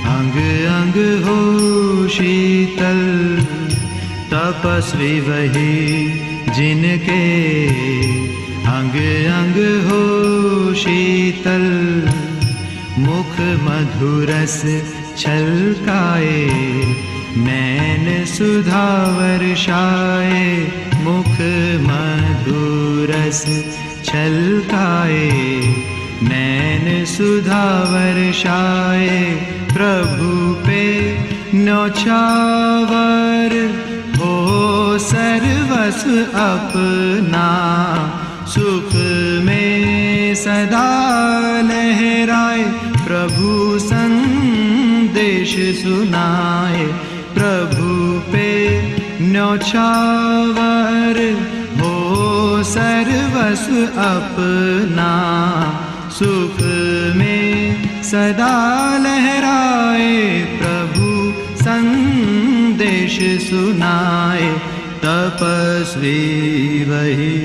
अंग अंग हो शीतल, तपस्वी वही जिनके अंग अंग हो शीतल। मुख मधुरस छलकाए, नैन सुधा वर्षाए। मुख मधुरस छलकाए, नैन सुधा वर्षाए। प्रभु पे न्योछावर हो सर्वस्व अपना, सुख में सदा लहराए। प्रभु संदेश सुनाए, प्रभु पे न्योछावर हो सर्वस्व अपना, सुख में सदा लहराए। प्रभु संदेश सुनाए, तपस्वी वही।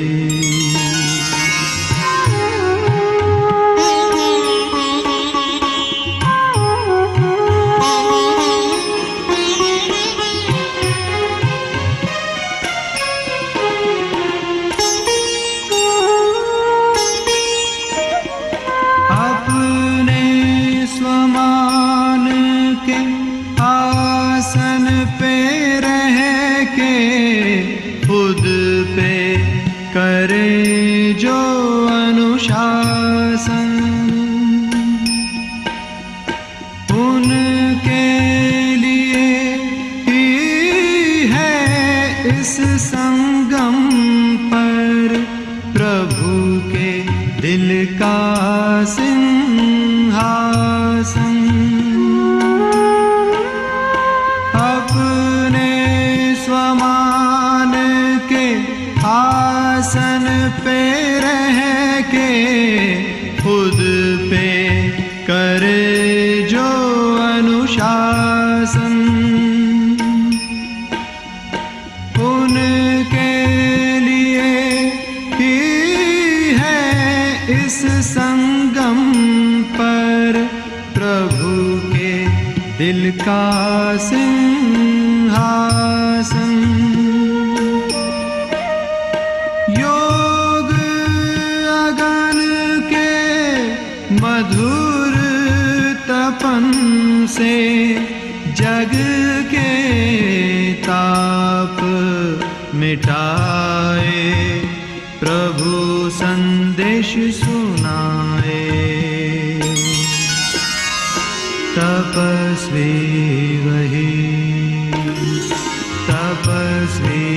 करे जो अनुशासन, उनके लिए ही है इस संगम पर प्रभु के दिल का सिंहासन। अपने स्वमान के आसन पे रह के खुद पे करे जो अनुशासन, उनके लिए ही है इस संगम पर प्रभु के दिल का सिंहासन। मधुर तपन से जग के ताप मिटाए, प्रभु संदेश सुनाए। तपस्वी वही, तपस्वी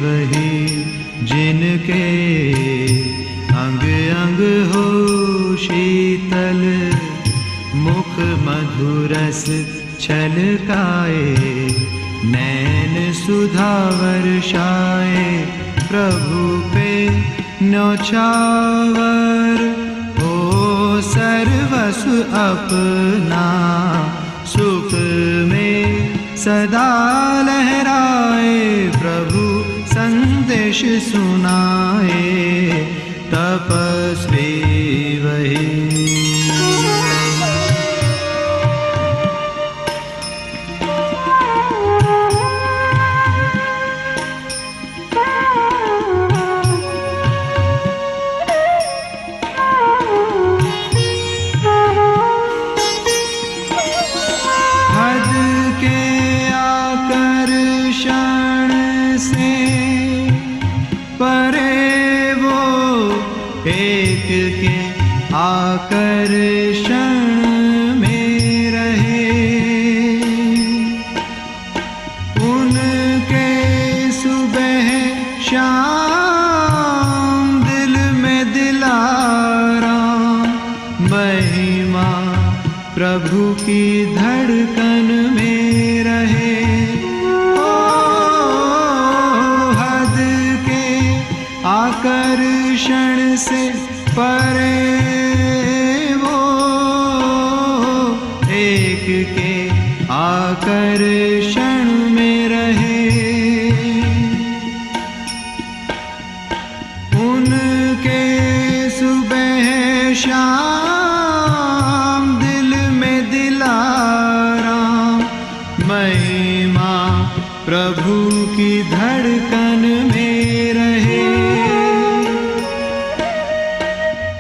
वही जिनके अंग अंग हो शीतल। मुख मधुरस छलकाए, नैन सुधा वर्षाए। प्रभु पे न्योछावर हो सर्वस्व अपना, सुख में सदा लहराए। प्रभु संदेश सुनाए, तपस्वी वही। हद के आकर्षण से परे वो एक के आकर्षण में रहे। उनके सुबह शाम दिल में दिलाराम, महिमा प्रभु की धड़कन में रहे। ओ हद के आकर्षण से परे वो एक के आकर्षण में रहे। उनके सुबह शाम दिल में प्रभु की धड़कन में रहे।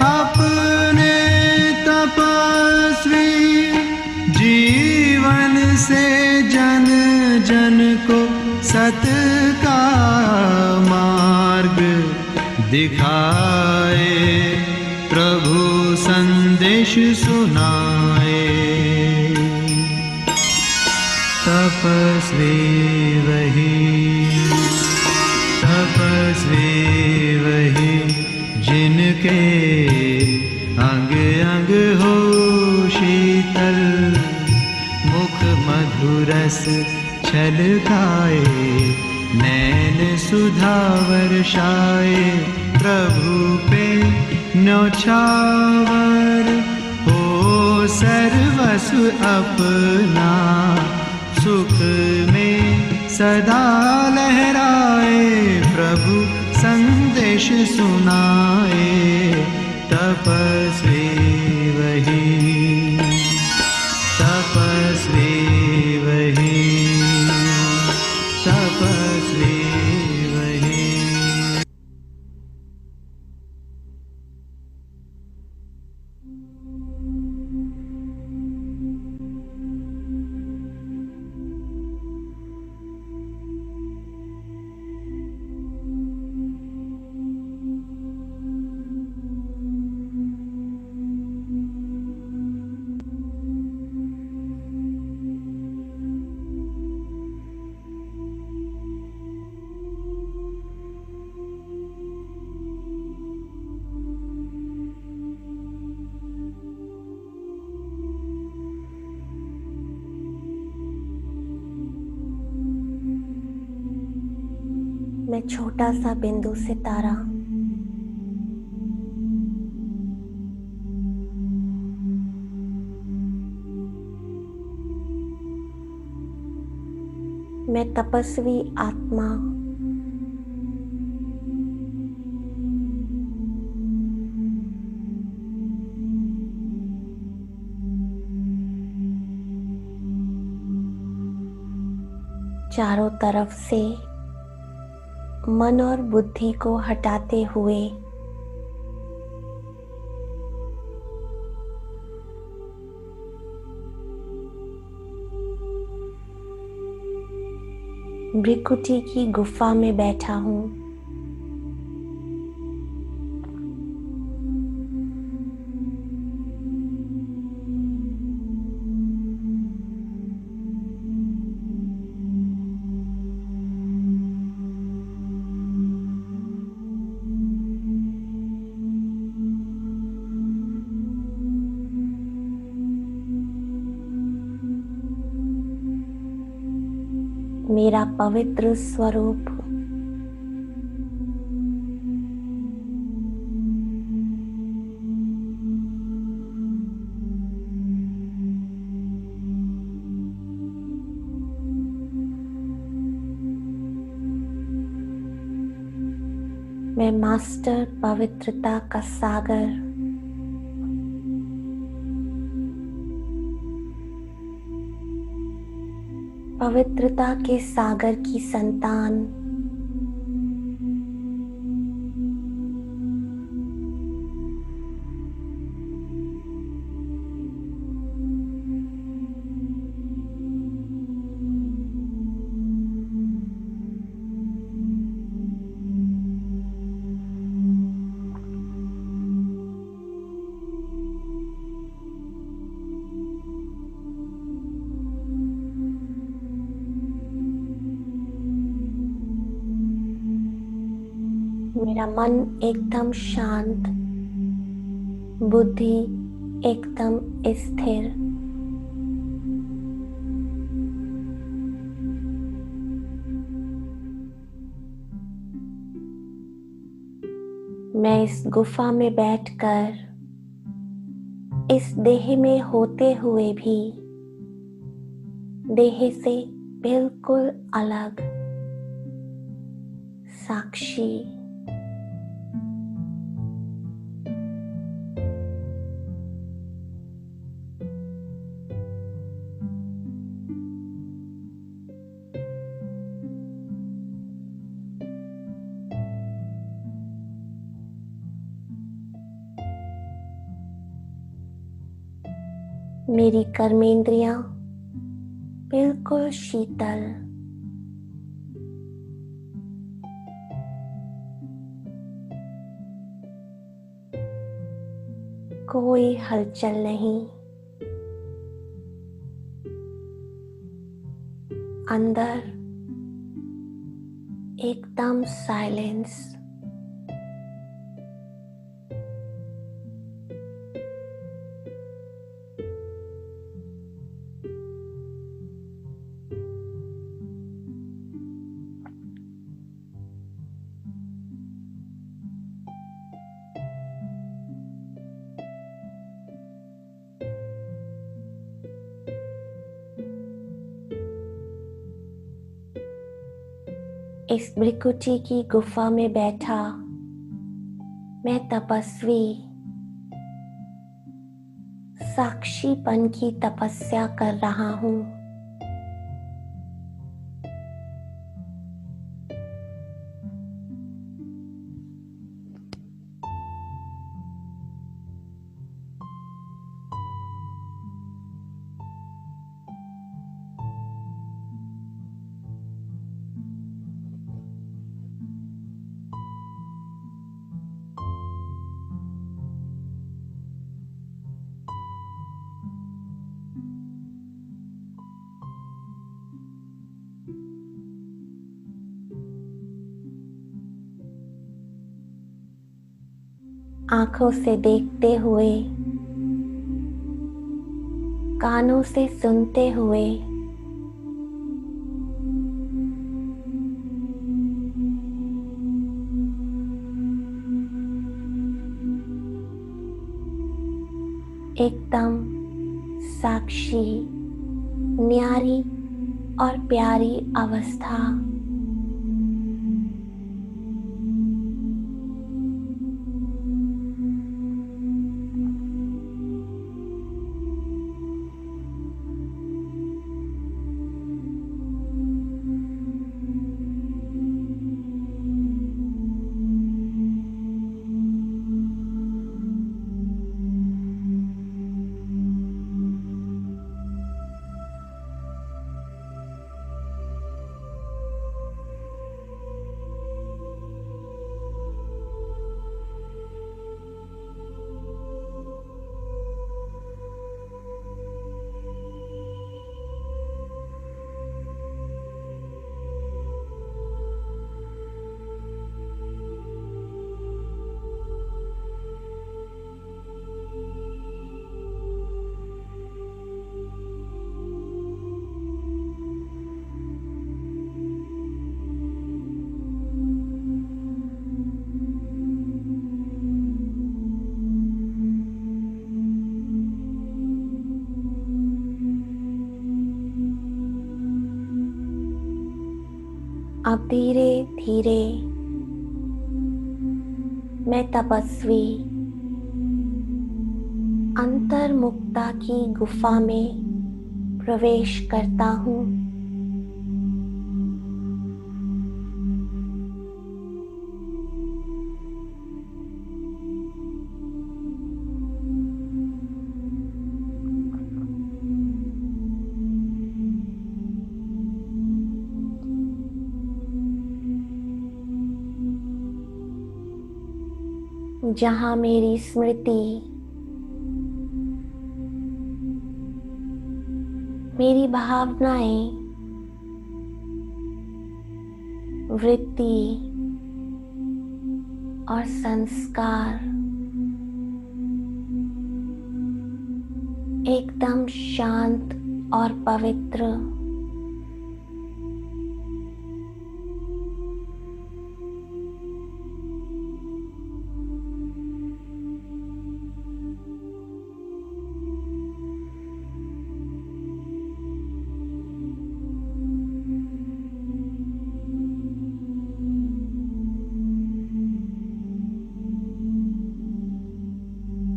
अपने तपस्वी जीवन से जन जन को सत्य का मार्ग दिखाए, प्रभु संदेश सुनाए। तपस्वी वही जिनके अंग अंग हो शीतल, मुख मधुरस छलकाए, नैन सुधा वर्षाए। प्रभु पे न्योछावर हो सर्वस्व अपना, सुख में सदा लहराए, प्रभु संदेश सुनाए। तपस्वी वही, तपस्वी वही, तपस्वी वही। मैं छोटा सा बिंदु सितारा, मैं तपस्वी आत्मा, चारों तरफ से मन और बुद्धि को हटाते हुए भृकुटी की गुफा में बैठा हूँ। मेरा पवित्र स्वरूप मैं मास्टर पवित्रता का सागर, पवित्रता के सागर की संतान, मेरा मन एकदम शांत, बुद्धि एकदम स्थिर, मैं इस गुफा में बैठकर इस देह में होते हुए भी देह से बिल्कुल अलग साक्षी, मेरी कर्मेंद्रियां बिल्कुल शीतल, कोई हलचल नहीं। अंदर एकदम साइलेंस। इस भृकुटी की गुफा में बैठा मैं तपस्वी साक्षीपन की तपस्या कर रहा हूँ। आंखों से देखते हुए, कानों से सुनते हुए, एकदम साक्षी, न्यारी और प्यारी अवस्था। अब धीरे धीरे मैं तपस्वी अंतर्मुक्ता की गुफा में प्रवेश करता हूँ। जहाँ मेरी स्मृति, मेरी भावनाएं, वृत्ति और संस्कार एकदम शांत और पवित्र,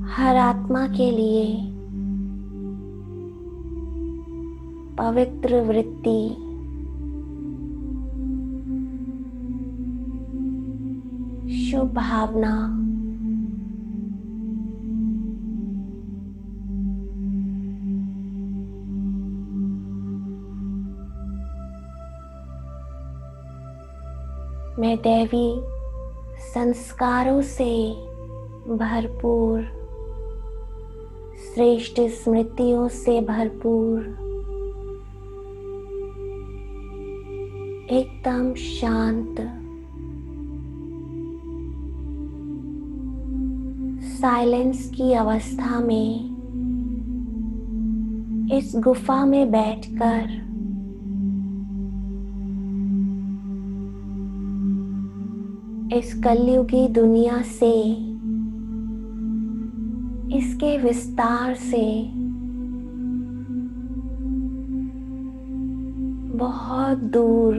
हर आत्मा के लिए पवित्र वृत्ति, शुभ भावना, मैं दैवी संस्कारों से भरपूर, श्रेष्ठ स्मृतियों से भरपूर, एकदम शांत, साइलेंस की अवस्था में इस गुफा में बैठकर इस कलयुगी दुनिया से, इसके विस्तार से बहुत दूर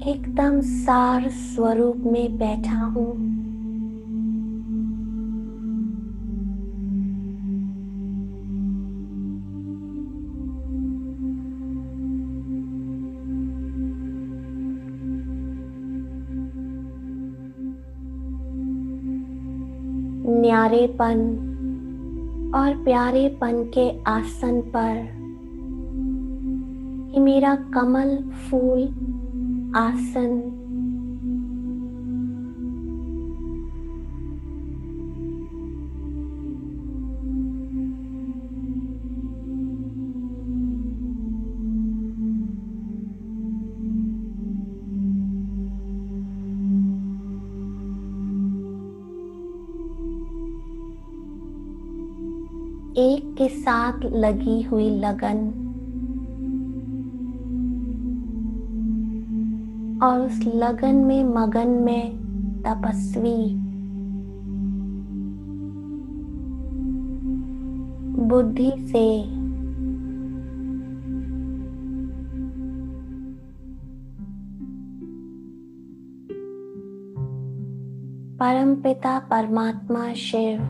एकदम सार स्वरूप में बैठा हूँ। न्यारेपन और प्यारेपन के आसन पर ये मेरा कमल फूल आसन एक के साथ लगी हुई लगन और उस लगन में मगन में तपस्वी बुद्धि से परमपिता परमात्मा शिव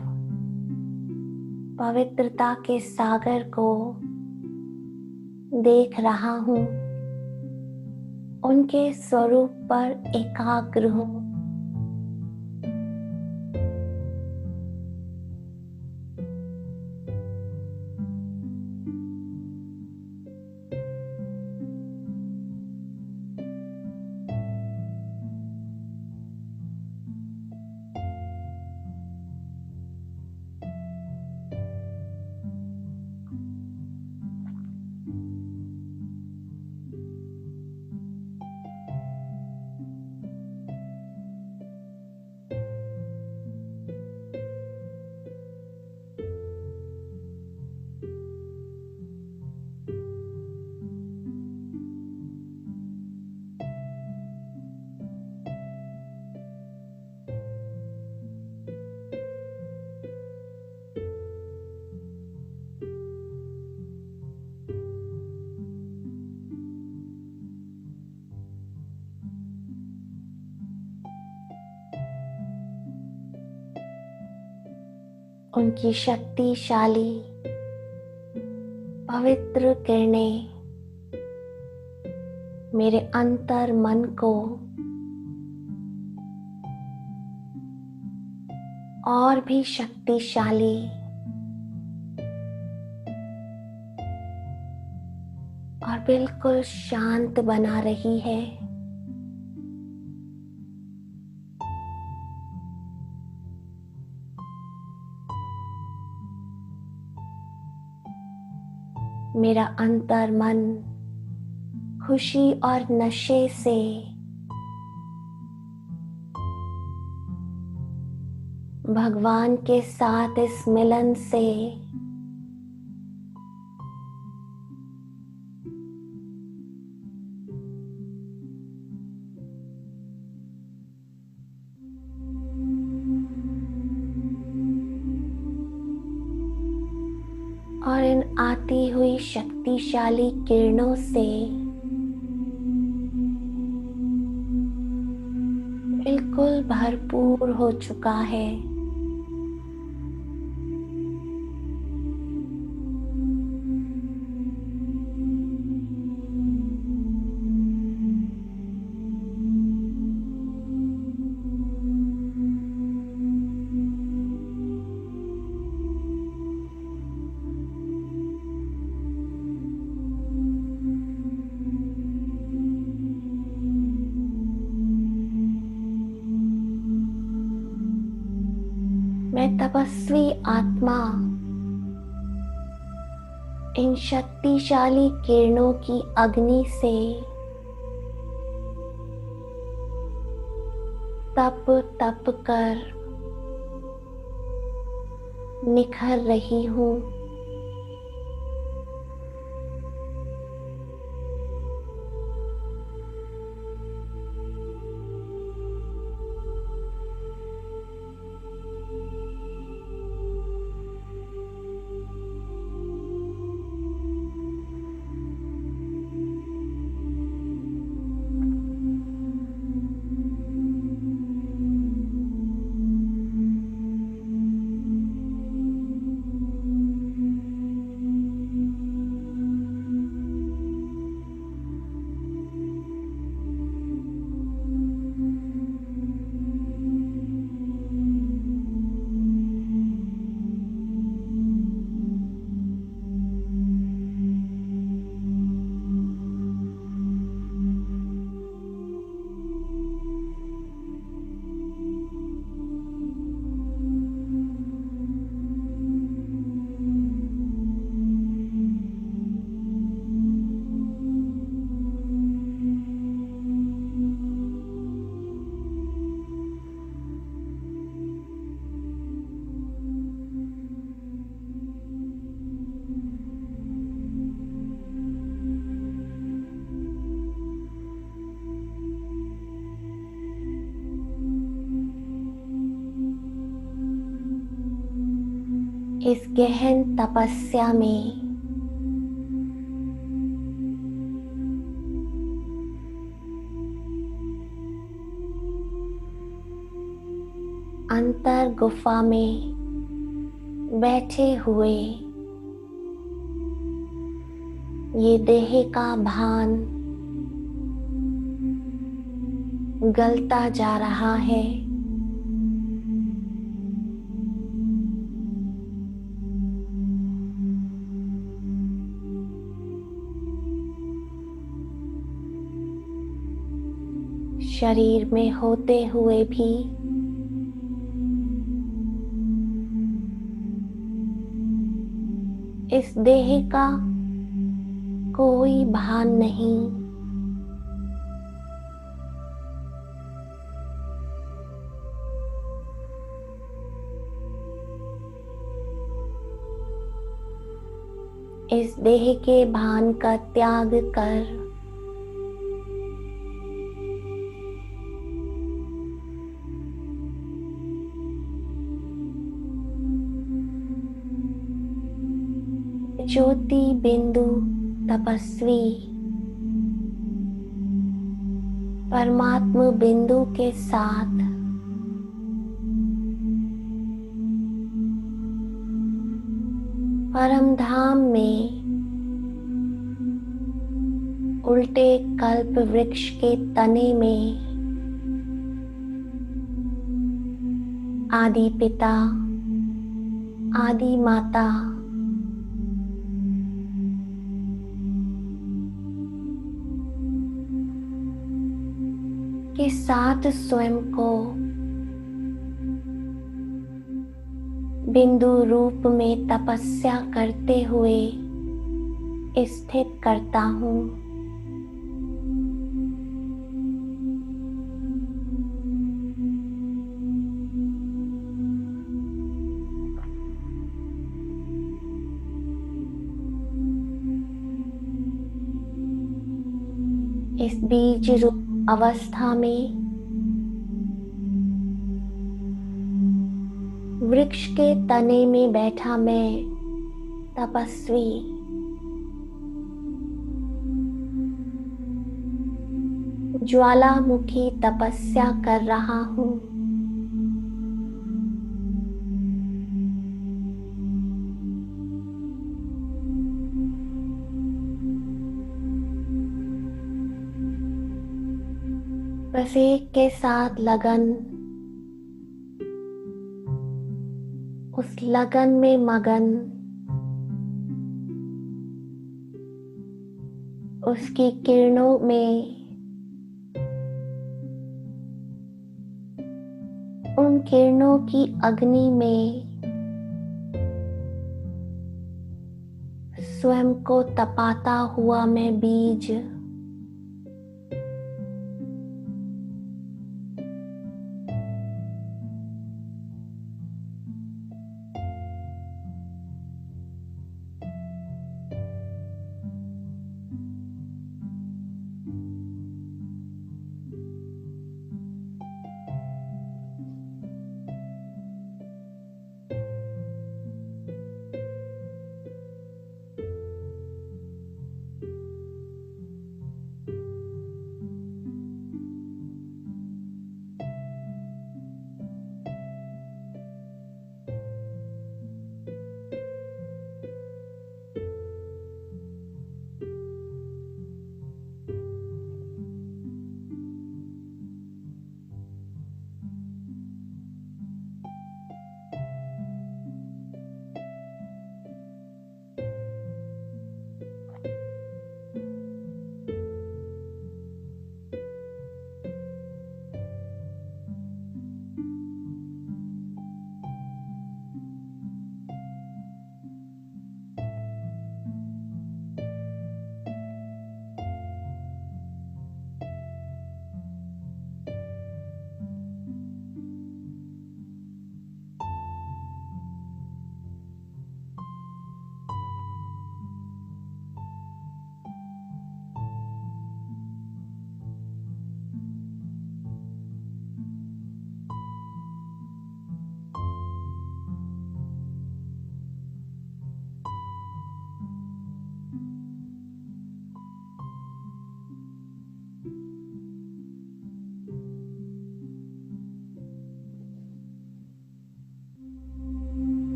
पवित्रता के सागर को देख रहा हूँ, उनके स्वरूप पर एकाग्र हूँ। उनकी शक्तिशाली पवित्र किरणें मेरे अंतर मन को और भी शक्तिशाली और बिल्कुल शांत बना रही है। मेरा अंतर मन खुशी और नशे से भगवान के साथ इस मिलन से और इन आती हुई शक्तिशाली किरणों से बिल्कुल भरपूर हो चुका है। मैं तपस्वी आत्मा इन शक्तिशाली किरणों की अग्नि से तप तप कर निखर रही हूँ। इस गहन तपस्या में अंतर गुफा में बैठे हुए ये देह का भान गलता जा रहा है। शरीर में होते हुए भी इस देह का कोई भान नहीं। इस देह के भान का त्याग कर ज्योति बिंदु तपस्वी परमात्मा बिंदु के साथ परम धाम में उल्टे कल्प वृक्ष के तने में आदि पिता आदि माता के साथ स्वयं को बिंदु रूप में तपस्या करते हुए स्थित करता हूँ। इस बीज रूप अवस्था में वृक्ष के तने में बैठा मैं तपस्वी ज्वालामुखी तपस्या कर रहा हूँ। बस एक के साथ लगन, उस लगन में मगन, उसकी किरणों में किरणों की अग्नि में स्वयं को तपाता हुआ मैं बीज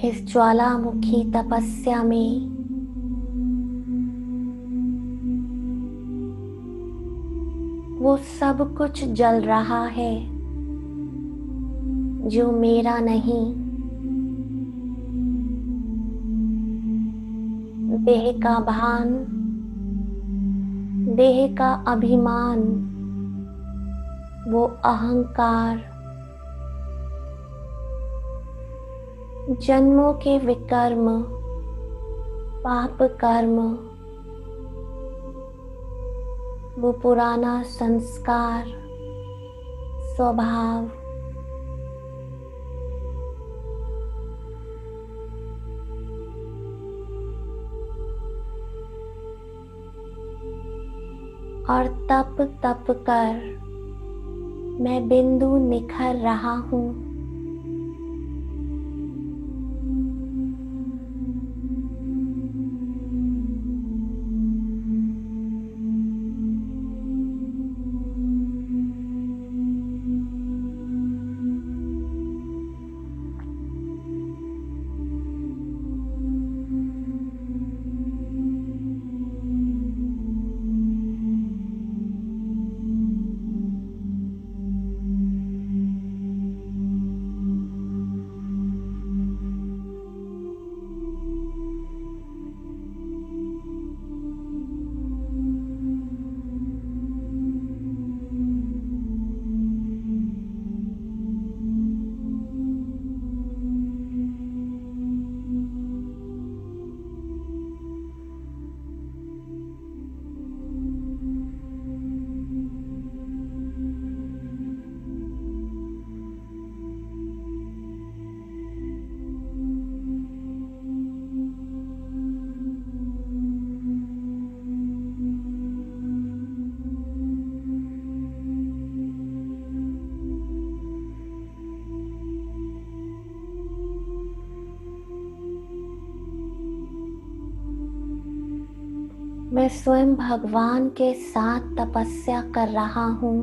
इस ज्वालामुखी तपस्या में वो सब कुछ जल रहा है जो मेरा नहीं। देह का भान, देह का अभिमान, वो अहंकार, जन्मों के विकर्म, पाप कर्म, वो पुराना संस्कार, स्वभाव, और तप तप कर मैं बिंदु निखर रहा हूँ। मैं स्वयं भगवान के साथ तपस्या कर रहा हूँ।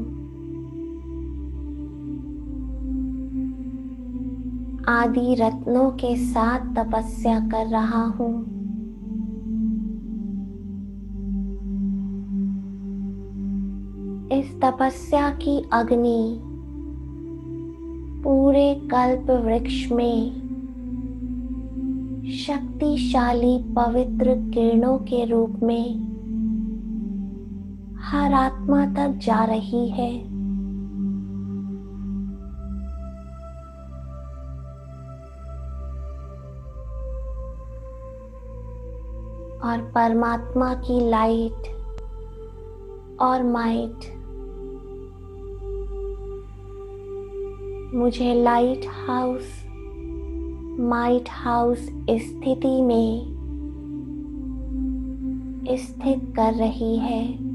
आदि रत्नों के साथ तपस्या कर रहा हूँ। इस तपस्या की अग्नि पूरे कल्प वृक्ष में शक्तिशाली पवित्र किरणों के रूप में हर आत्मा तक जा रही है और परमात्मा की लाइट और माइट मुझे लाइट हाउस स्थिति में स्थित कर रही है।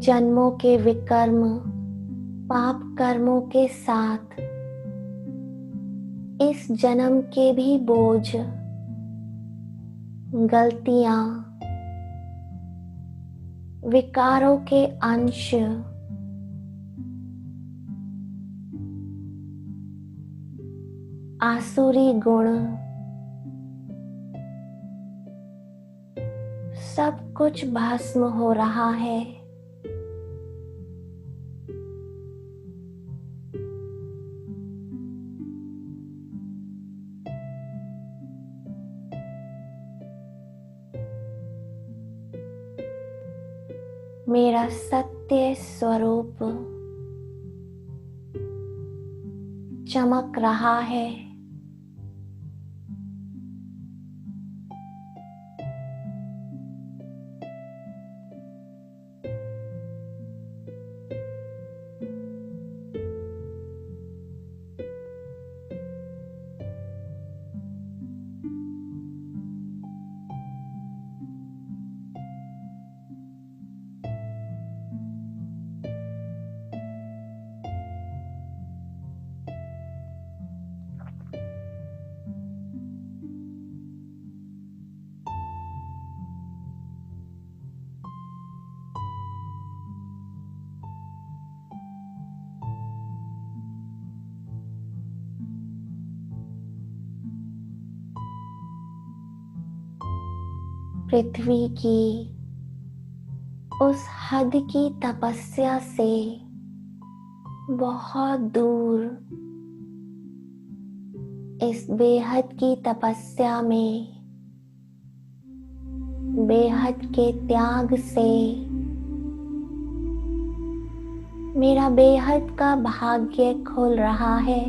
जन्मों के विकर्म पाप कर्मों के साथ इस जन्म के भी बोझ, गलतियां, विकारों के अंश आसुरी गुण सब कुछ भस्म हो रहा है। मेरा सत्य स्वरूप चमक रहा है। पृथ्वी की उस हद की तपस्या से बहुत दूर इस बेहद की तपस्या में बेहद के त्याग से मेरा बेहद का भाग्य खुल रहा है।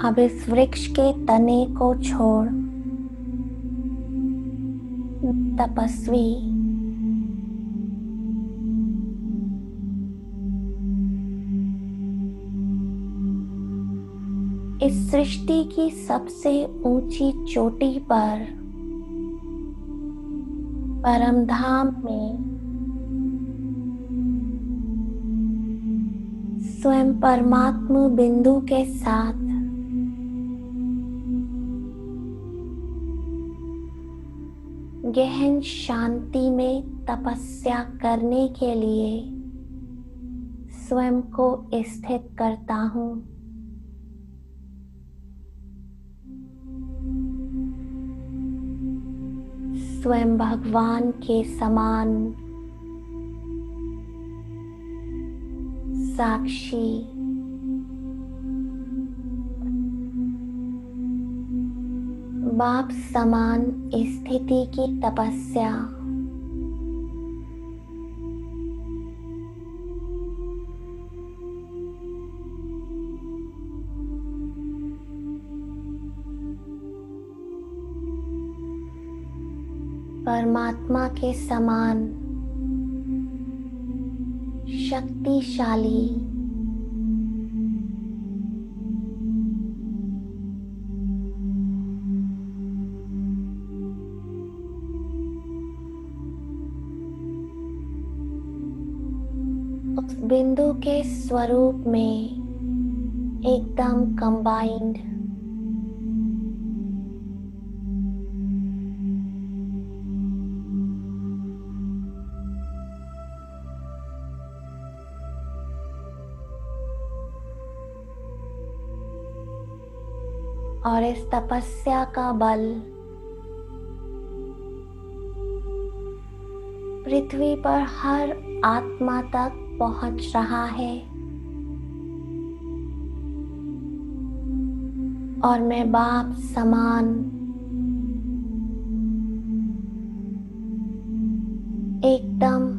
अब इस वृक्ष के तने को छोड़ तपस्वी इस सृष्टि की सबसे ऊंची चोटी पर परमधाम में स्वयं परमात्मा बिंदु के साथ गहन शांति में तपस्या करने के लिए स्वयं को स्थित करता हूँ। स्वयं भगवान के समान साक्षी बाप समान स्थिति की तपस्या परमात्मा के समान शक्तिशाली उस बिंदु के स्वरूप में एकदम कंबाइंड और इस तपस्या का बल पृथ्वी पर हर आत्मा तक पहुंच रहा है और मैं बाप समान एकदम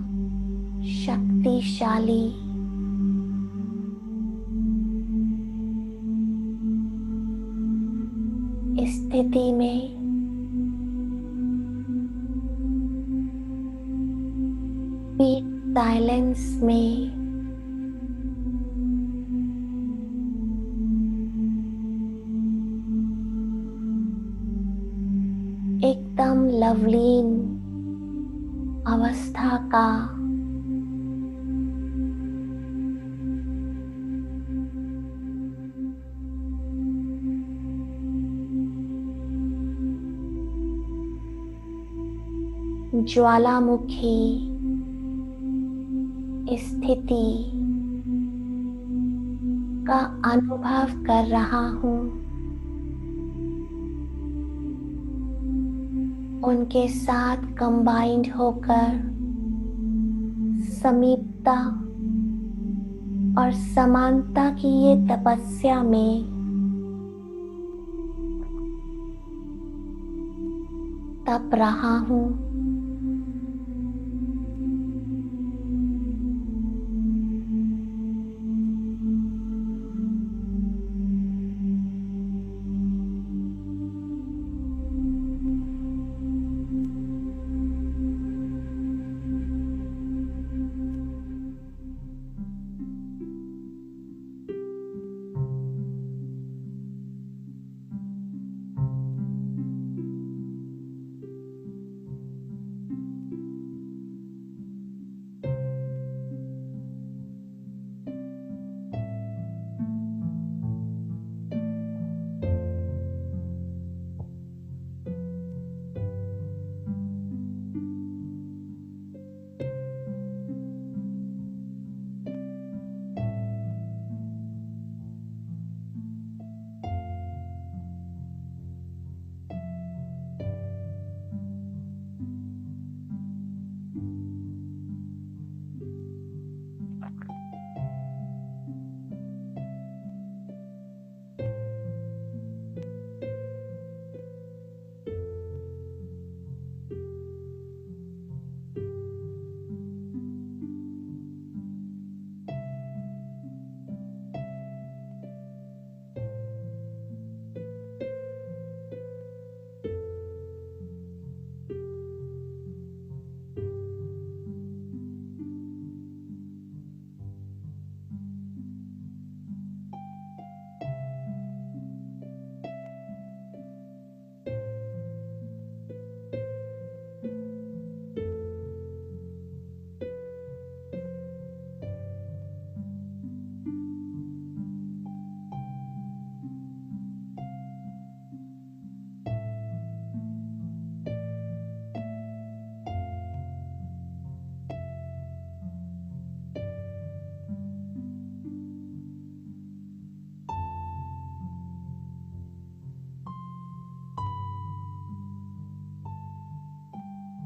शक्तिशाली स्थिति में पीठ साइलेंस में एकदम लवलीन अवस्था का ज्वालामुखी स्थिति का अनुभव कर रहा हूँ। उनके साथ कंबाइंड होकर समीपता और समानता की ये तपस्या में तप रहा हूँ।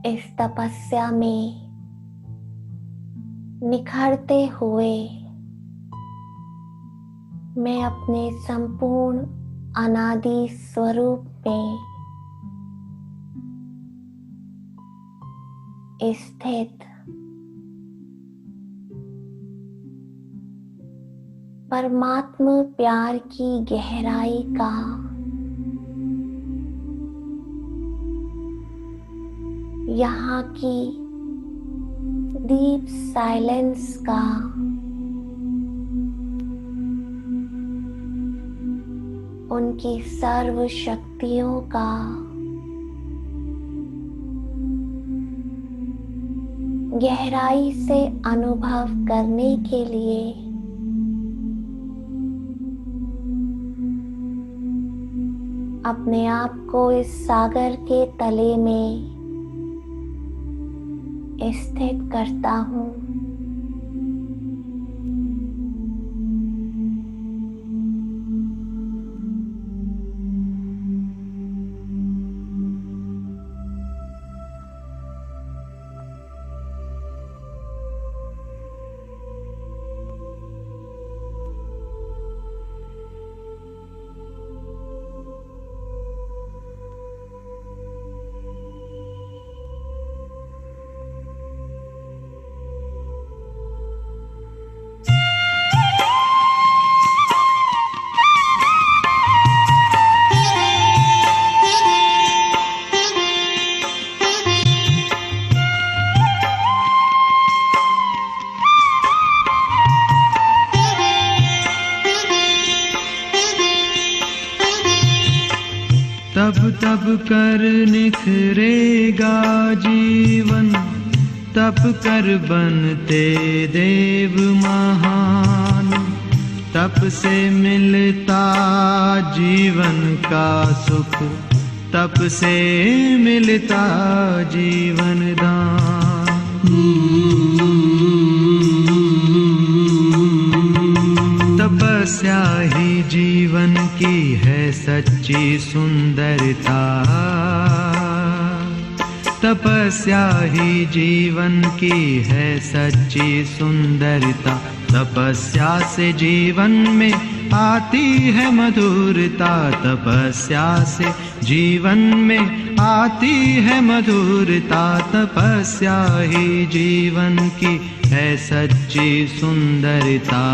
इस तपस्या में निखरते हुए मैं अपने संपूर्ण अनादि स्वरूप में स्थित परमात्मा प्यार की गहराई का यहाँ की डीप साइलेंस का उनकी सर्व शक्तियों का गहराई से अनुभव करने के लिए अपने आप को इस सागर के तले में स्थित करता हूँ। तब तब कर निखरेगा जीवन, तप कर बनते देव महान। तप से मिलता जीवन का सुख, तप से मिलता जीवन दान। तपस्या ही जीवन की है सच्ची सुंदरता। तपस्या ही जीवन की है सच्ची सुंदरता। तपस्या से जीवन में आती है मधुरता। तपस्या से जीवन में आती है मधुरता। तपस्या ही जीवन की है सच्ची सुंदरता।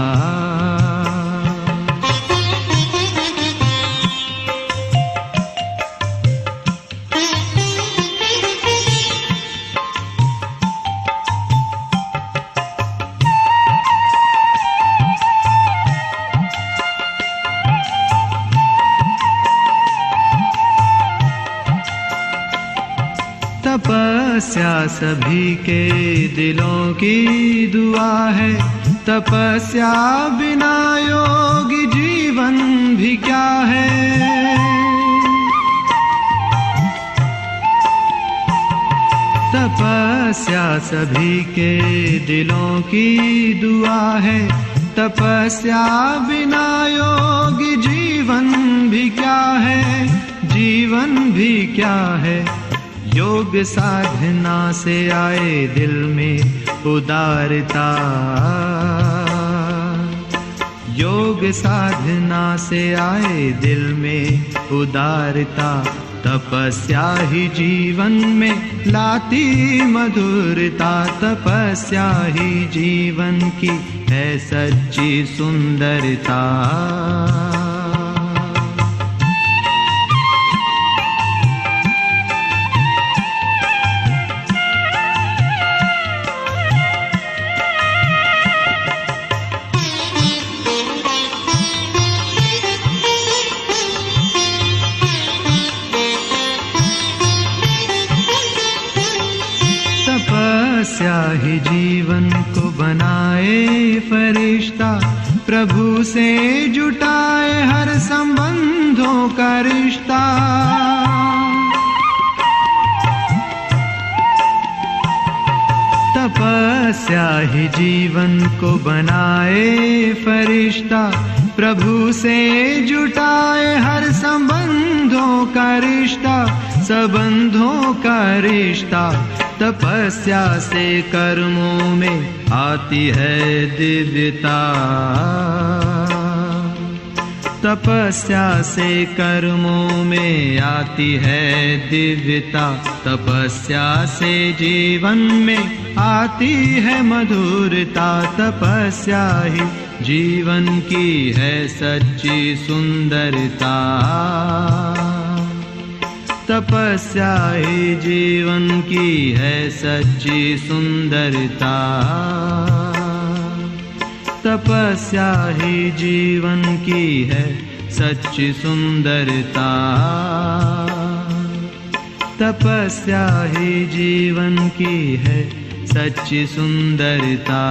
तपस्या सभी के दिलों की दुआ है। तपस्या बिना योगी जीवन भी क्या है। तपस्या सभी के दिलों की दुआ है। तपस्या बिना योगी जीवन भी क्या है। जीवन भी क्या है। योग साधना से आए दिल में उदारता। योग साधना से आए दिल में उदारता। तपस्या ही जीवन में लाती मधुरता। तपस्या ही जीवन की है सच्ची सुंदरता। तपस्या ही जीवन को बनाए फरिश्ता। प्रभु से जुटाए हर संबंधों का रिश्ता। तपस्या ही जीवन को बनाए फरिश्ता। प्रभु से जुटाए हर संबंधों का रिश्ता। संबंधों का रिश्ता। तपस्या से कर्मों में आती है दिव्यता। तपस्या से कर्मों में आती है दिव्यता। तपस्या से जीवन में आती है मधुरता। तपस्या ही जीवन की है सच्ची सुंदरता। तपस्या ही जीवन की है सच्ची सुंदरता। तपस्या ही जीवन की है सच्ची सुंदरता। तपस्या ही जीवन की है सच्ची सुंदरता।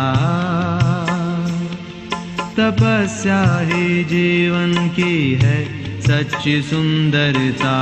तपस्या ही जीवन की है सच्ची सुंदरता।